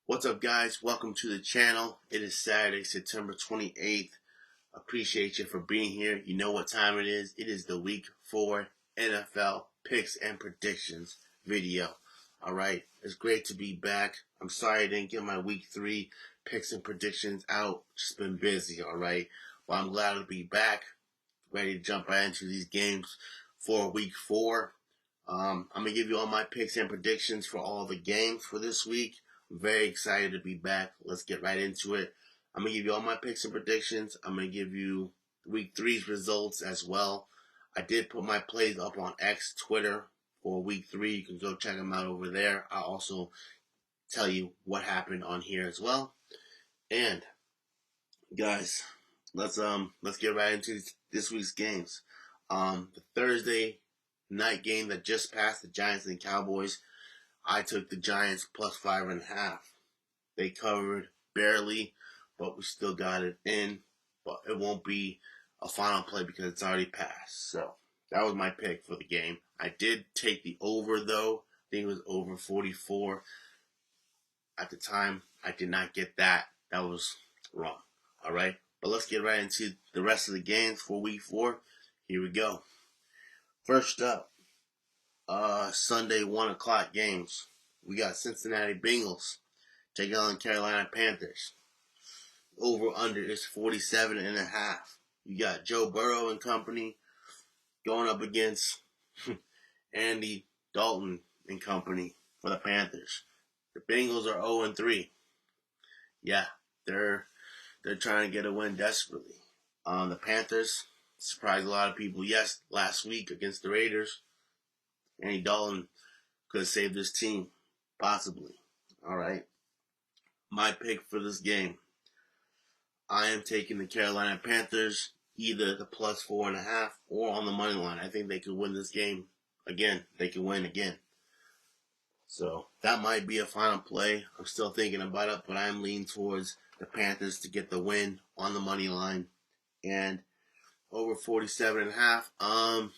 What's up, guys? Welcome to the channel. It is Saturday, September 28th. Appreciate you for being here. You know what time it is. It is the Week 4 NFL Picks and Predictions video. Alright, it's great to be back. I'm sorry I didn't get my Week 3 Picks and Predictions out. Just been busy, alright? But I'm glad to be back. Ready to jump right into these games for Week 4. I'm going to give you all my picks and predictions for all the games for this week. I'm very excited to be back. Let's get right into it. I'm going to give you all my picks and predictions. I'm going to give you Week 3's results as well. I did put my plays up on X, Twitter for Week 3. You can go check them out over there. I'll also tell you what happened on here as well. And, guys, let's get right into this week's games. The Thursday night game that just passed, the Giants and Cowboys, I took the Giants plus 5.5. They covered barely, but we still got it in. But it won't be a final play because it's already passed. So that was my pick for the game. I did take the over, though. I think it was over 44. At the time, I did not get that. That was wrong. All right? But let's get right into the rest of the games for Week 4. Here we go. First up, Sunday 1 o'clock games. We got Cincinnati Bengals taking on Carolina Panthers. Over under is 47.5. You got Joe Burrow and company going up against Andy Dalton and company for the Panthers. The Bengals are 0-3. Yeah, they're trying to get a win desperately. The Panthers surprised a lot of people. Yes, last week against the Raiders, Andy Dalton could have saved this team, possibly. All right. My pick for this game, I am taking the Carolina Panthers, either the plus 4.5 or on the money line. I think they could win this game again. They could win again. So that might be a final play. I'm still thinking about it, but I'm leaning towards the Panthers to get the win on the money line. And over 47.5.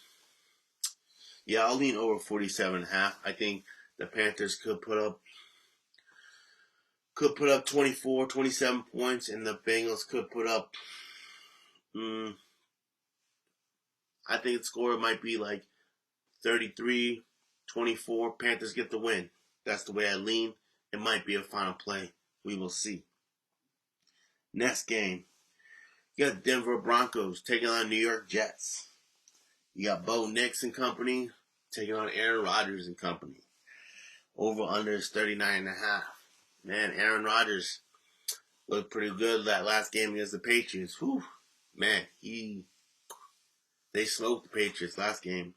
Yeah, I'll lean over 47.5. I think the Panthers could put up 24, 27 points, and the Bengals could put up, I think the score might be like 33, 24. Panthers get the win. That's the way I lean. It might be a final play. We will see. Next game, you got Denver Broncos taking on New York Jets. You got Bo Nix and company taking on Aaron Rodgers and company. Over under is 39.5. Man, Aaron Rodgers looked pretty good that last game against the Patriots. Whew. Man, they smoked the Patriots last game.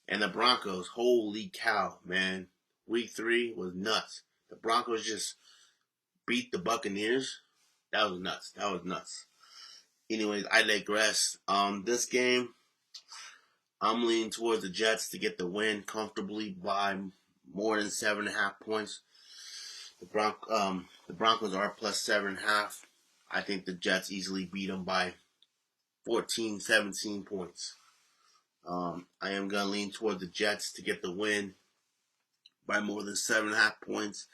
And the Broncos, holy cow, man. Week 3 was nuts. The Broncos just beat the Buccaneers. That was nuts. Anyways, I digress. This game, I'm leaning towards the Jets to get the win comfortably by more than 7.5 points. The Broncos are plus 7.5. I think the Jets easily beat them by 14, 17 points. I am going to lean toward the Jets to get the win by more than 7.5 points.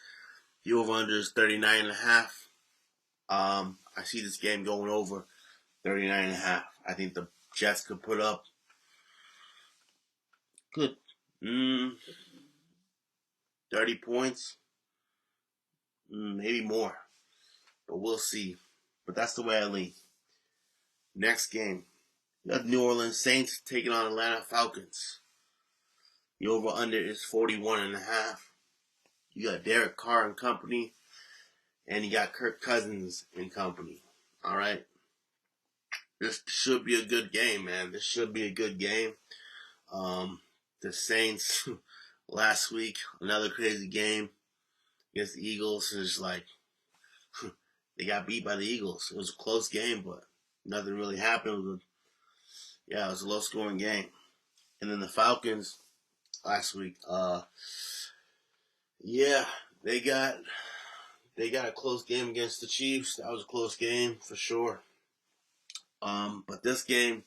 The over-under is 39.5. I see this game going over 39.5. I think the Jets could put up 30 points. Maybe more. But we'll see. But that's the way I lean. Next game. You got New Orleans Saints taking on Atlanta Falcons. The over-under is 41.5. You got Derek Carr and company. And you got Kirk Cousins and company. All right. This should be a good game, man. This should be a good game. The Saints last week, another crazy game against the Eagles. It's like they got beat by the Eagles. It was a close game, but nothing really happened. It was a low-scoring game. And then the Falcons last week, they got a close game against the Chiefs. That was a close game for sure. But this game,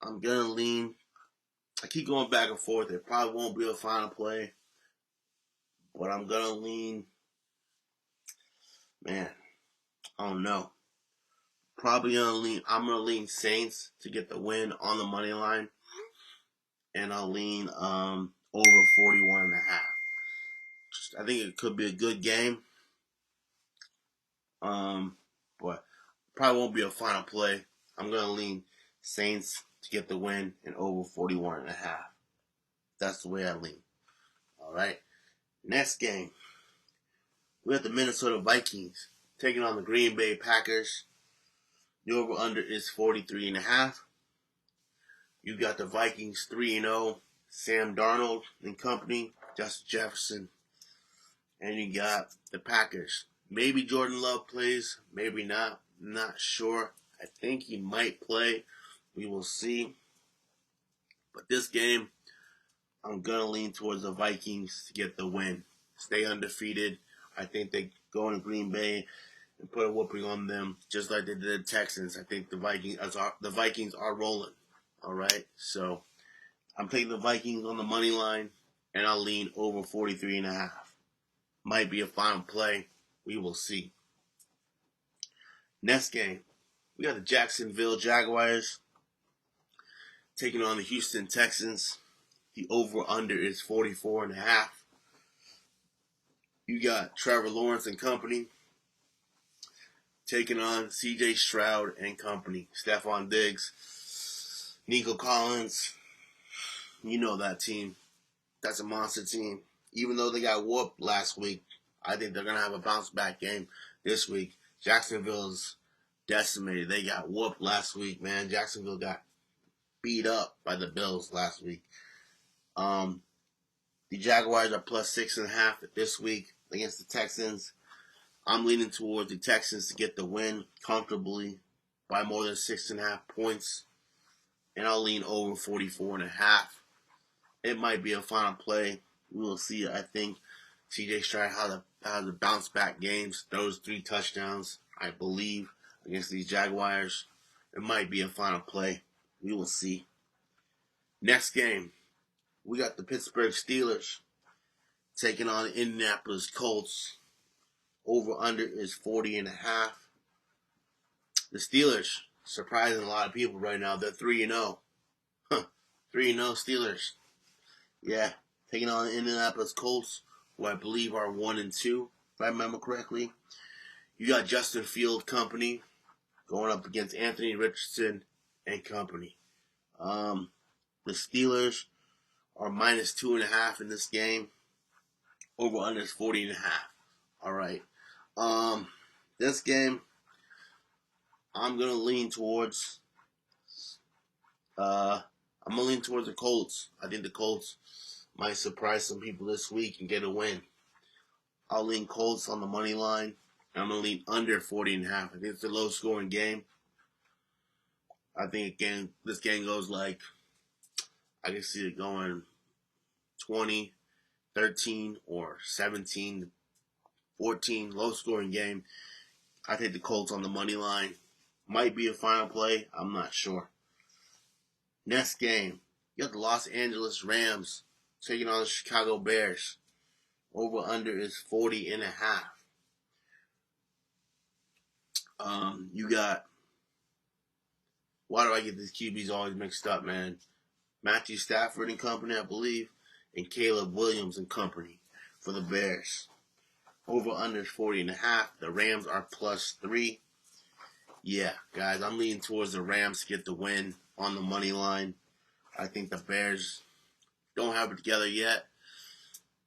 I'm gonna lean. I keep going back and forth. It probably won't be a final play, but I'm gonna lean Man, I don't know. I'm gonna lean Saints to get the win on the money line, and I'll lean over 41.5. I think it could be a good game. But probably won't be a final play. I'm gonna lean Saints to get the win and over 41.5. That's the way I lean. All right. Next game, we have the Minnesota Vikings taking on the Green Bay Packers. The over under is 43.5. You got the Vikings 3-0, Sam Darnold and company, Justin Jefferson, and you got the Packers. Maybe Jordan Love plays, maybe not. Not sure. I think he might play. We will see. But this game, I'm going to lean towards the Vikings to get the win. Stay undefeated. I think they go into Green Bay and put a whooping on them, just like they did the Texans. I think the Vikings are rolling. All right, so I'm taking the Vikings on the money line, and I'll lean over 43.5. Might be a final play. We will see. Next game, we got the Jacksonville Jaguars taking on the Houston Texans. The over-under is 44.5. You got Trevor Lawrence and company taking on C.J. Stroud and company. Stephon Diggs, Nico Collins. You know that team. That's a monster team. Even though they got whooped last week, I think they're going to have a bounce-back game this week. Jacksonville's decimated. They got whooped last week, man. Jacksonville got beat up by the Bills last week. The Jaguars are plus 6.5 this week against the Texans. I'm leaning towards the Texans to get the win comfortably by more than 6.5 points. And I'll lean over 44.5. It might be a final play. We will see. I think CJ Stroud has a bounce back games. Those 3 touchdowns, I believe, against these Jaguars. It might be a final play. We will see. Next game, we got the Pittsburgh Steelers taking on the Indianapolis Colts. Over-under is 40.5. The Steelers, surprising a lot of people right now, they're 3-0. 3-0 Steelers. Yeah, taking on the Indianapolis Colts, who I believe are 1-2, if I remember correctly. You got Justin Field company going up against Anthony Richardson and company. The Steelers are minus 2.5 in this game. Over under is 40.5. All right. This game, I'm gonna lean towards. I'm gonna lean towards the Colts. I think the Colts might surprise some people this week and get a win. I'll lean Colts on the money line. And I'm gonna lean under 40.5. I think it's a low scoring game. I think this game goes like, I can see it going 20, 13, or 17, 14. Low scoring game. I take the Colts on the money line. Might be a final play. I'm not sure. Next game, you got the Los Angeles Rams taking on the Chicago Bears. Over under is 40.5. You got, why do I get these QBs always mixed up, man? Matthew Stafford and company, I believe, and Caleb Williams and company for the Bears. Over under is 40.5. The Rams are plus 3. Yeah, guys, I'm leaning towards the Rams to get the win on the money line. I think the Bears don't have it together yet.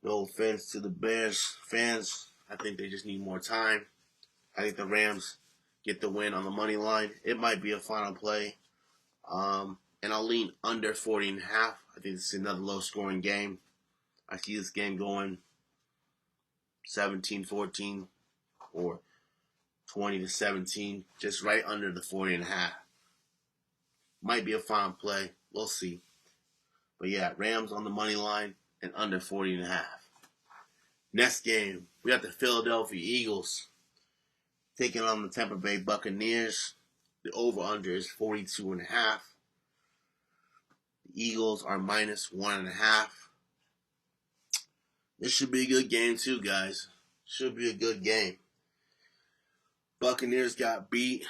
No offense to the Bears fans. I think they just need more time. I think the Rams get the win on the money line. It might be a final play. And I'll lean under 40.5. I think this is another low-scoring game. I see this game going 17-14 or 20-17, just right under the 40.5. Might be a final play. We'll see. But yeah, Rams on the money line and under 40.5. Next game, we got the Philadelphia Eagles taking on the Tampa Bay Buccaneers. The over-under is 42.5. The Eagles are minus 1.5. This should be a good game too, guys. Should be a good game. Buccaneers got beat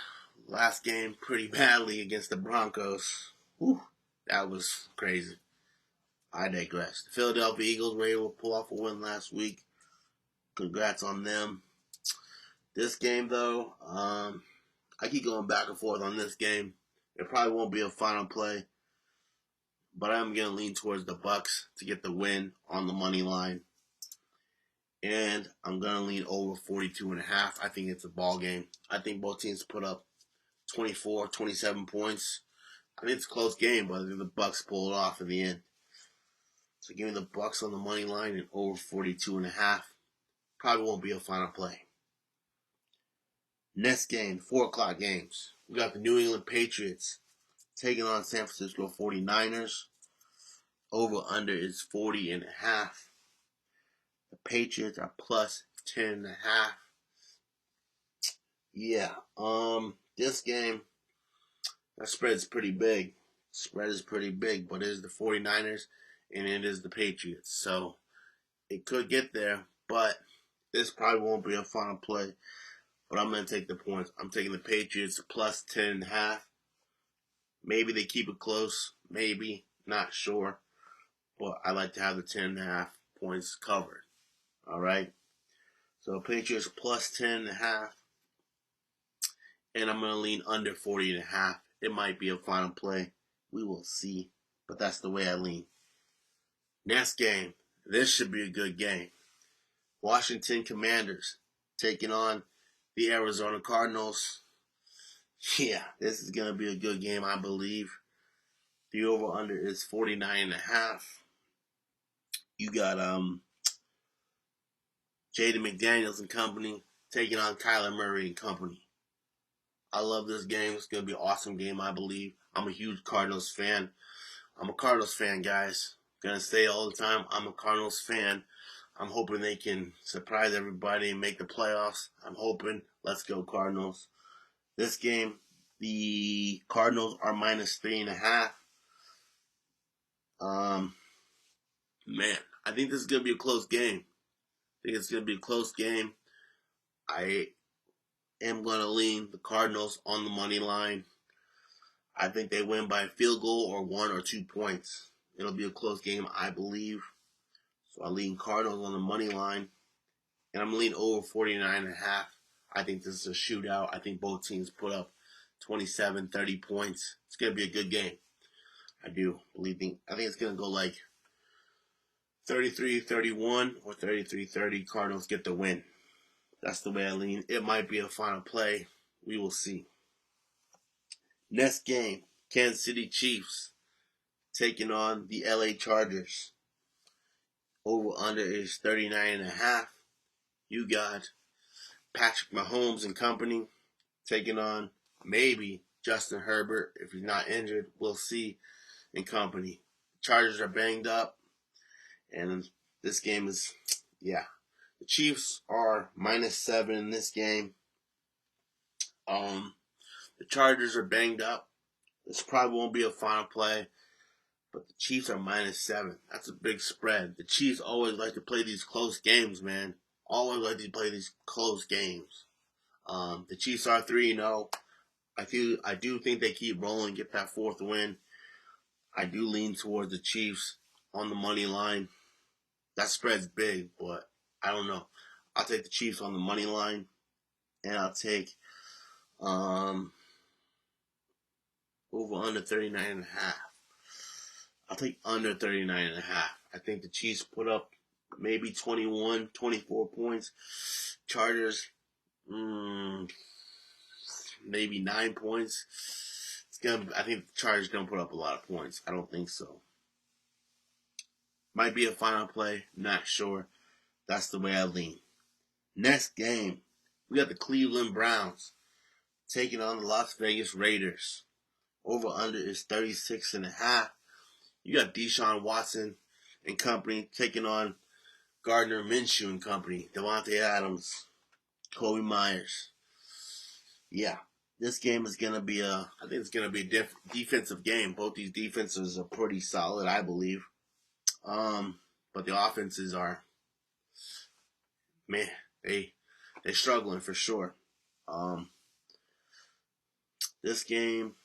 last game pretty badly against the Broncos. Whew, that was crazy. I digress. The Philadelphia Eagles were able to pull off a win last week. Congrats on them. This game, though, I keep going back and forth on this game. It probably won't be a final play, but I'm going to lean towards the Bucs to get the win on the money line. And I'm going to lean over 42.5. I think it's a ball game. I think both teams put up 24, 27 points. I think it's a close game, but I think the Bucs pull it off in the end. So give me the Bucs on the money line and over 42.5. Probably won't be a final play. Next game, 4 o'clock games. We got the New England Patriots taking on San Francisco 49ers. Over under is 40.5. The Patriots are plus 10.5. Yeah, this game, that spread is pretty big. Spread is pretty big, but it is the 49ers and it is the Patriots. So it could get there, but this probably won't be a final play. But I'm going to take the points. I'm taking the Patriots plus 10.5. Maybe they keep it close. Maybe. Not sure. But I like to have the 10.5 points covered. All right. So Patriots plus 10.5. And I'm going to lean under 40.5. It might be a final play. We will see. But that's the way I lean. Next game. This should be a good game. Washington Commanders taking on the Arizona Cardinals. Yeah, this is going to be a good game, I believe. The over-under is 49.5. You got Jaden McDaniels and company taking on Kyler Murray and company. I love this game. It's going to be an awesome game, I believe. I'm a huge Cardinals fan. I'm a Cardinals fan, guys. Going to say all the time, I'm a Cardinals fan. I'm hoping they can surprise everybody and make the playoffs. I'm hoping. Let's go, Cardinals. This game, the Cardinals are minus 3.5. Man, I think this is going to be a close game. I think it's going to be a close game. I am going to lean the Cardinals on the money line. I think they win by a field goal or 1 or 2 points. It'll be a close game, I believe. So I lean Cardinals on the money line. And I'm leaning over 49.5. I think this is a shootout. I think both teams put up 27, 30 points. It's going to be a good game. I do believe. I think it's going to go like 33-31 or 33-30. Cardinals get the win. That's the way I lean. It might be a final play. We will see. Next game, Kansas City Chiefs taking on the LA Chargers. Over under is 39.5. You got Patrick Mahomes and company taking on maybe Justin Herbert if he's not injured. We'll see and company. Chargers are banged up, and this game is, yeah. The Chiefs are minus 7 in this game. The Chargers are banged up. This probably won't be a final play, but the Chiefs are minus 7. That's a big spread. The Chiefs always like to play these close games, man. Always like to play these close games. The Chiefs are 3-0. I do think they keep rolling, get that 4th win. I do lean towards the Chiefs on the money line. That spread's big, but I don't know. I'll take the Chiefs on the money line, and I'll take over under 39.5. I'll take under 39.5. I think the Chiefs put up maybe 21, 24 points. Chargers, maybe 9 points. I think the Chargers gonna put up a lot of points. I don't think so. Might be a final play. Not sure. That's the way I lean. Next game, we got the Cleveland Browns taking on the Las Vegas Raiders. Over under is 36.5. You got Deshaun Watson and company taking on Gardner Minshew and company. Devontae Adams, Kobe Myers. Yeah, this game is going to be I think it's going to be a defensive game. Both these defenses are pretty solid, I believe. But the offenses are, man, they're struggling for sure. This game,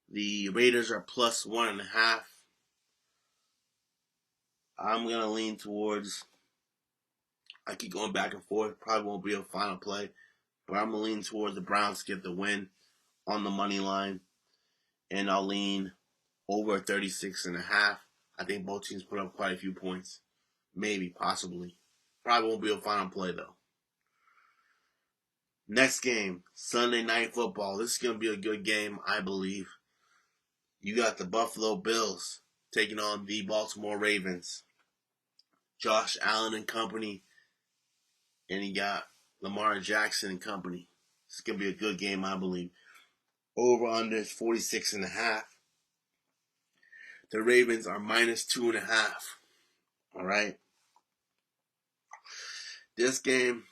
the Raiders are plus 1.5. I'm going to lean towards, I keep going back and forth, probably won't be a final play, but I'm going to lean towards the Browns to get the win on the money line, and I'll lean over 36.5. I think both teams put up quite a few points. Maybe, possibly. Probably won't be a final play, though. Next game, Sunday Night Football. This is going to be a good game, I believe. You got the Buffalo Bills taking on the Baltimore Ravens. Josh Allen and company. And you got Lamar Jackson and company. It's going to be a good game, I believe. Over under is 46.5. The Ravens are minus 2.5. All right. This game,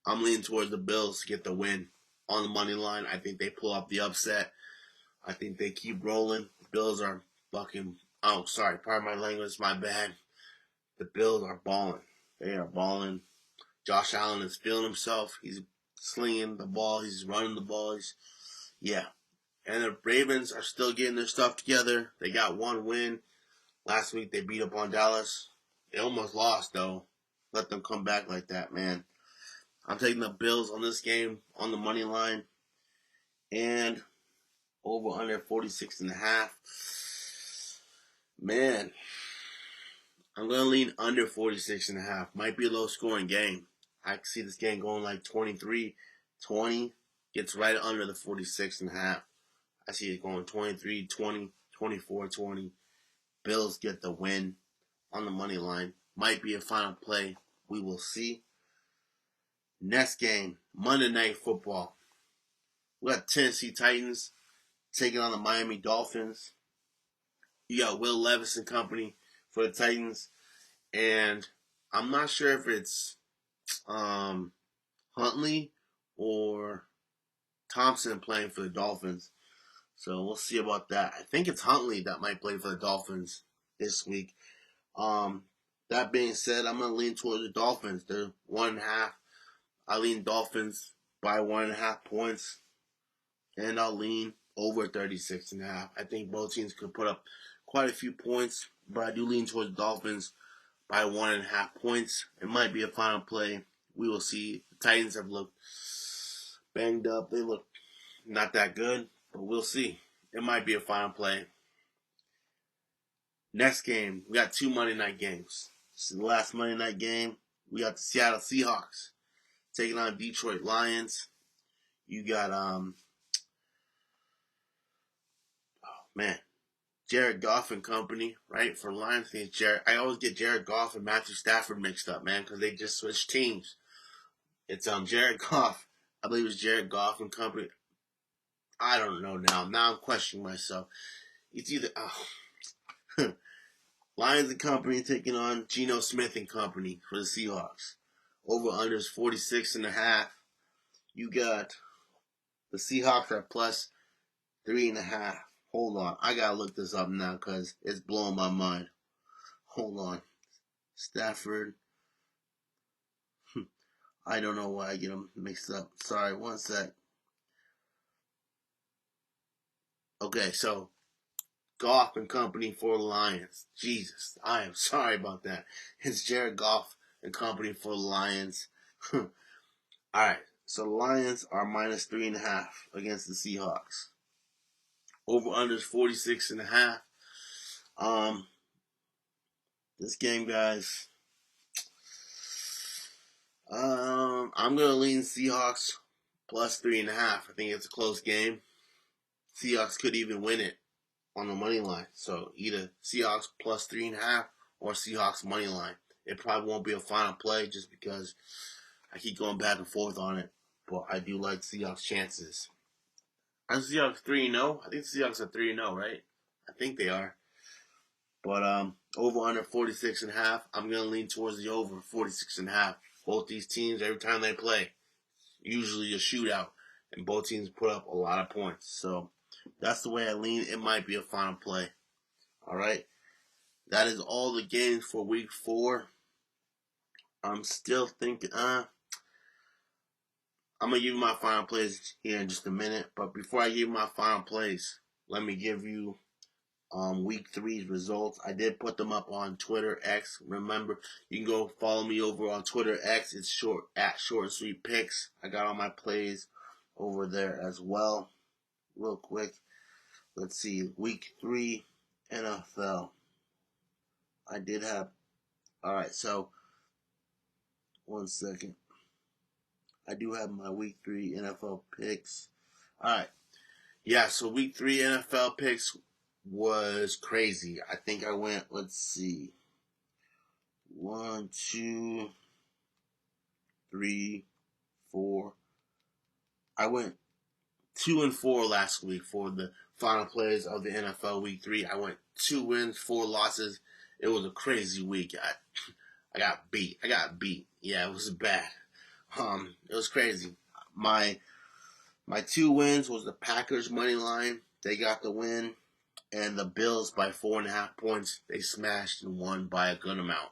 I'm leaning towards the Bills to get the win on the money line. I think they pull off the upset. I think they keep rolling. The Bills are fucking, oh, sorry, pardon my language, my bad. The Bills are balling. They are balling. Josh Allen is feeling himself. He's slinging the ball. He's running the ball. Yeah. And the Ravens are still getting their stuff together. They got one win. Last week they beat up on Dallas. They almost lost, though. Let them come back like that, man. I'm taking the Bills on this game on the money line. And over under 46.5. Man, I'm going to lean under 46.5. Might be a low scoring game. I can see this game going like 23-20. Gets right under the 46.5. I see it going 23-20, 24-20. Bills get the win on the money line. Might be a final play. We will see. Next game, Monday Night Football. We got Tennessee Titans taking on the Miami Dolphins. You got Will Levis and company for the Titans. And I'm not sure if it's Huntley or Thompson playing for the Dolphins. So we'll see about that. I think it's Huntley that might play for the Dolphins this week. That being said, I'm going to lean towards the Dolphins. They're 1.5. I lean Dolphins by 1.5 points. And I'll lean over 36.5. I think both teams could put up quite a few points. But I do lean towards the Dolphins by 1.5 points. It might be a final play. We will see. The Titans have looked banged up. They look not that good. But we'll see. It might be a final play. Next game, we got 2 Monday night games. This is the last Monday night game. We got the Seattle Seahawks taking on Detroit Lions. You got, Jared Goff and company, right? For Lions, I always get Jared Goff and Matthew Stafford mixed up, man, because they just switched teams. It's Jared Goff. I believe it's Jared Goff and company. I don't know now. Now I'm questioning myself. It's either Lions and company taking on Geno Smith and company for the Seahawks. Over under is 46.5. You got the Seahawks are plus 3.5. Hold on. I gotta look this up now because it's blowing my mind. Hold on. Stafford. I don't know why I get them mixed up. Sorry, one sec. Okay, so Goff and company for the Lions. Jesus, I am sorry about that. It's Jared Goff and company for the Lions. Alright, so the Lions are minus 3.5 against the Seahawks. Over under is 46.5. This game, guys. I'm gonna lean Seahawks plus 3.5. I think it's a close game. Seahawks could even win it on the money line. So either Seahawks plus 3.5 or Seahawks money line. It probably won't be a final play just because I keep going back and forth on it. But I do like Seahawks' chances. Are the Seahawks 3-0? I think the Seahawks are 3-0, right? I think they are. But over under 46.5. I'm gonna lean towards the over 46.5. Both these teams, every time they play, usually a shootout, and both teams put up a lot of points. So that's the way I lean. It might be a final play. All right. That is all the games for week 4. I'm still thinking, I'm going to give you my final plays here in just a minute. But before I give you my final plays, let me give you week 3's results. I did put them up on Twitter X. Remember, you can go follow me over on Twitter X. It's short and sweet picks. I got all my plays over there as well. Real quick, let's see. Week 3 NFL. I did have. All right, so 1 second. I do have my week 3 NFL picks. All right. Yeah, so week 3 NFL picks was crazy. I think I went, let's see, 1, 2, 3, 4. I went 2 and 4 last week for the final plays of the NFL week 3. I went 2 wins, 4 losses. It was a crazy week. I got beat. Yeah, it was bad. It was crazy. My 2 wins was the Packers money line. They got the win. And the Bills by 4.5 points. They smashed and won by a good amount.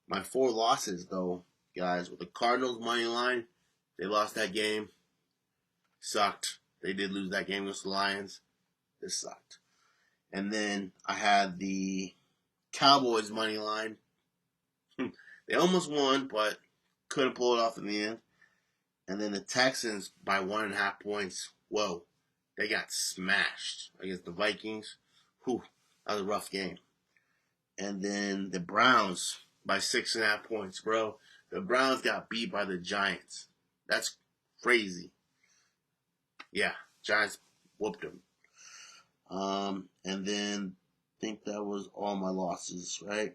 My 4 losses, though, guys, with the Cardinals money line, they lost that game. Sucked. They did lose that game against the Lions. It sucked. And then I had the Cowboys money line. They almost won, but couldn't pull it off in the end. And then the Texans by 1.5 points. Whoa. They got smashed against the Vikings. Whew, that was a rough game. And then the Browns by 6.5 points, bro. The Browns got beat by the Giants. That's crazy. Yeah, Giants whooped them. And then I think that was all my losses, right?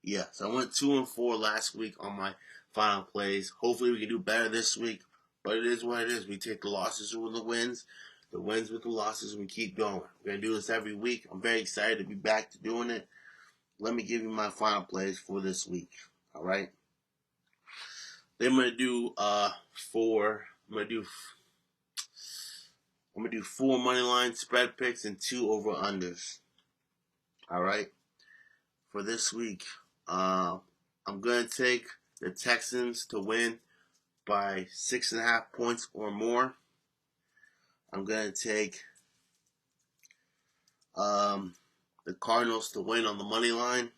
Yeah, so I went 2 and 4 last week on my final plays. Hopefully we can do better this week. But it is what it is. We take the losses with the wins with the losses, and we keep going. We're going to do this every week. I'm very excited to be back to doing it. Let me give you my final plays for this week. All right? Then I'm going to do 4 money line spread picks and 2 over unders. All right? For this week, I'm going to take the Texans to win by 6.5 points or more. I'm going to take the Cardinals to win on the money line.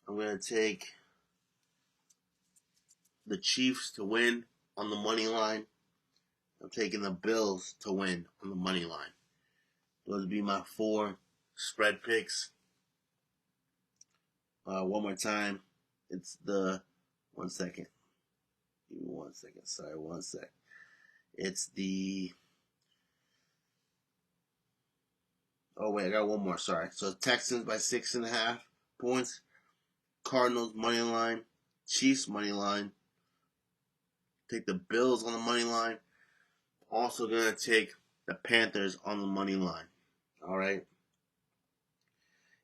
I'm going to take the Chiefs to win on the money line. I'm taking the Bills to win on the money line. Those would be my 4 spread picks. One more time. It's the 1 second. Give me 1 second. Sorry, 1 sec. It's the. Oh wait, I got one more. Sorry. So Texans by 6.5 points. Cardinals money line. Chiefs money line. Take the Bills on the money line. Also gonna take the Panthers on the money line. All right.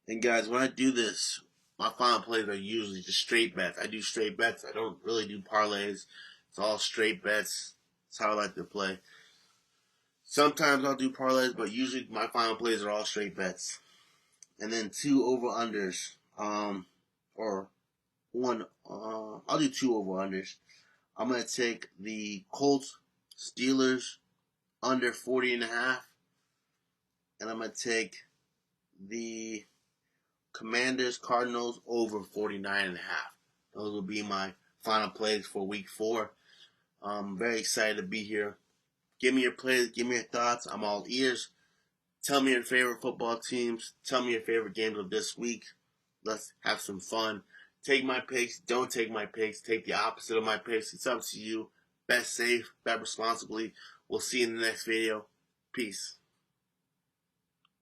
And guys, when I do this, my final plays are usually just straight bets. I do straight bets. I don't really do parlays. It's all straight bets. That's how I like to play. Sometimes I'll do parlays, but usually my final plays are all straight bets. And then 2 over unders. Or one. I'll do 2 over unders. I'm gonna take the Colts, Steelers under 40.5, and I'm gonna take the Commanders, Cardinals over 49.5. Those will be my final plays for week 4. I'm very excited to be here. Give me your plays. Give me your thoughts. I'm all ears. Tell me your favorite football teams. Tell me your favorite games of this week. Let's have some fun. Take my picks. Don't take my picks. Take the opposite of my picks. It's up to you. Bet safe. Bet responsibly. We'll see you in the next video. Peace.